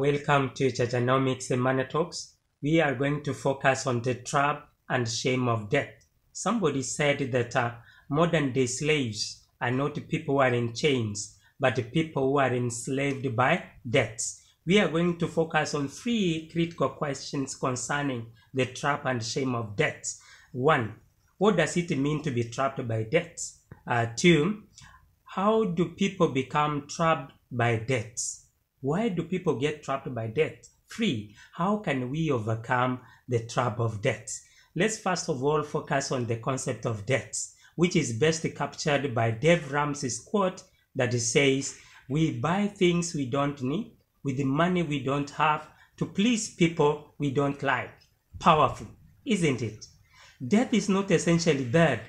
Welcome to Chachanomics and Money Talks. We are going to focus on the trap and shame of debt. Somebody said that modern day slaves are not people who are in chains, but people who are enslaved by debts. We are going to focus on 3 critical questions concerning the trap and shame of debts. 1. What does it mean to be trapped by debts? 2. How do people become trapped by debts? Why do people get trapped by debt? 3. How can we overcome the trap of debt? Let's first of all focus on the concept of debts, which is best captured by Dave Ramsey's quote that says, "We buy things we don't need with the money we don't have to please people we don't like." Powerful, isn't it? Debt is not essentially bad,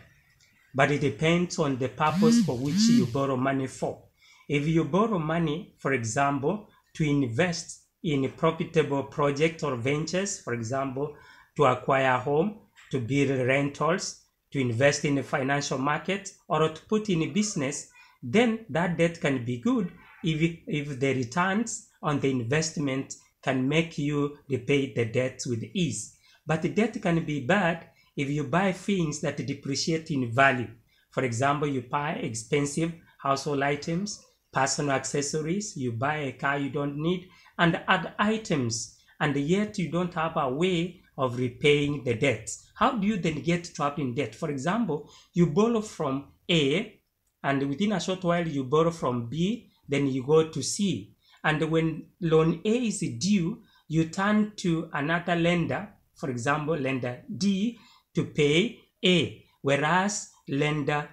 but it depends on the purpose for which you borrow money for. If you borrow money, for example, to invest in a profitable project or ventures, for example, to acquire a home, to build rentals, to invest in the financial market, or to put in a business, then that debt can be good if the returns on the investment can make you repay the debt with ease. But the debt can be bad if you buy things that depreciate in value. For example, you buy expensive household items, personal accessories, you buy a car you don't need, and other items, and yet you don't have a way of repaying the debts. How do you then get trapped in debt? For example, you borrow from A, and within a short while you borrow from B, then you go to C. And when loan A is due, you turn to another lender, for example, lender D, to pay A, whereas lender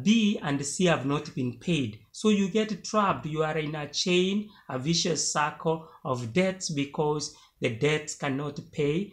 B and C have not been paid. So you get trapped. You are in a chain, a vicious circle of debts because the debts cannot pay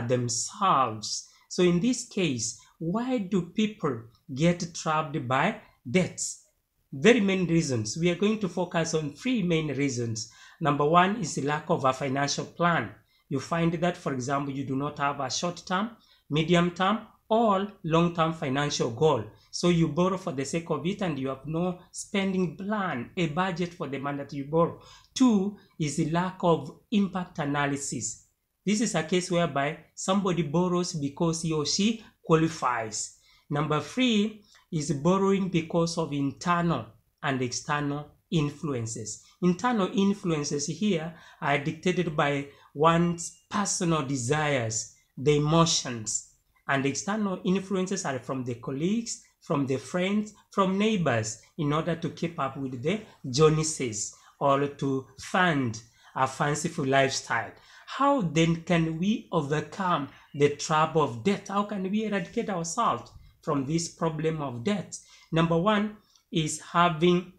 themselves. So in this case, why do people get trapped by debts? Very many reasons. We are going to focus on 3 main reasons. Number 1 is the lack of a financial plan. You find that, for example, you do not have a short-term, medium-term, or long-term financial goal. So you borrow for the sake of it and you have no spending plan, a budget for the money that you borrow. 2 is the lack of impact analysis. This is a case whereby somebody borrows because he or she qualifies. Number 3 is borrowing because of internal and external influences. Internal influences here are dictated by one's personal desires, the emotions. And external influences are from the colleagues, from the friends, from neighbors, in order to keep up with the Joneses or to fund a fanciful lifestyle. How then can we overcome the trap of debt? How can we eradicate ourselves from this problem of debt? Number 1 is having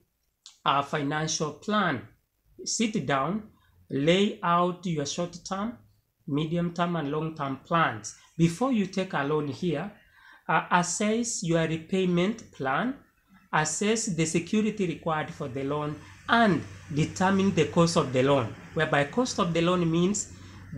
a financial plan. Sit down, lay out your short-term, medium-term, and long-term plans. Before you take a loan here, assess your repayment plan, assess the security required for the loan, and determine the cost of the loan, whereby cost of the loan means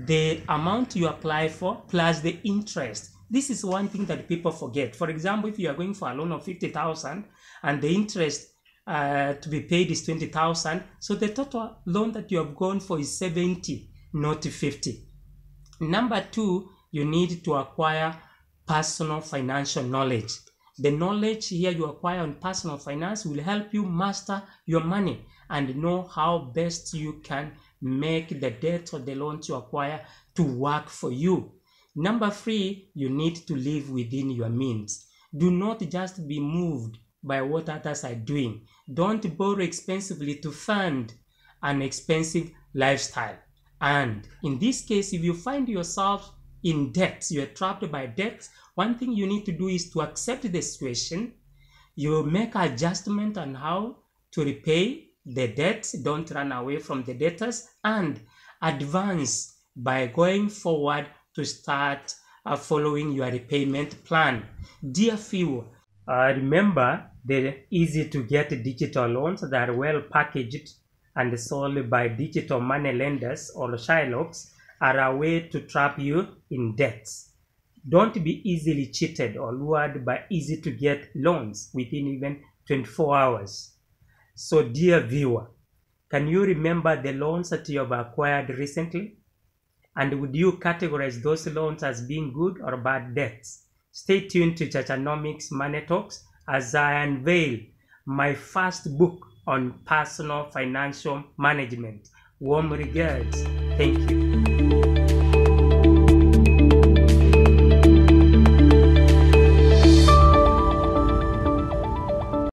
the amount you apply for plus the interest. This is one thing that people forget. For example, if you are going for a loan of 50,000 and the interest to be paid is 20,000, so the total loan that you have gone for is 70, not 50. Number 2, you need to acquire personal financial knowledge. The knowledge here you acquire on personal finance will help you master your money and know how best you can make the debt or the loan you acquire to work for you. Number 3, you need to live within your means. Do not just be moved by what others are doing. Don't borrow expensively to fund an expensive lifestyle. And in this case, if you find yourself in debt, you are trapped by debt, one thing you need to do is to accept the situation. You make adjustment on how to repay the debt. Don't run away from the debtors, and advance by going forward to start following your repayment plan. Dear viewer, remember the easy to get digital loans that are well packaged and sold by digital money lenders or Shylocks are a way to trap you in debts. Don't be easily cheated or lured by easy to get loans within even 24 hours. So dear viewer, Can you remember the loans that you have acquired recently? And would you categorize those loans as being good or bad debts? Stay tuned to Chachanomics Money Talks as I unveil my first book on personal financial management. Warm regards. Thank you.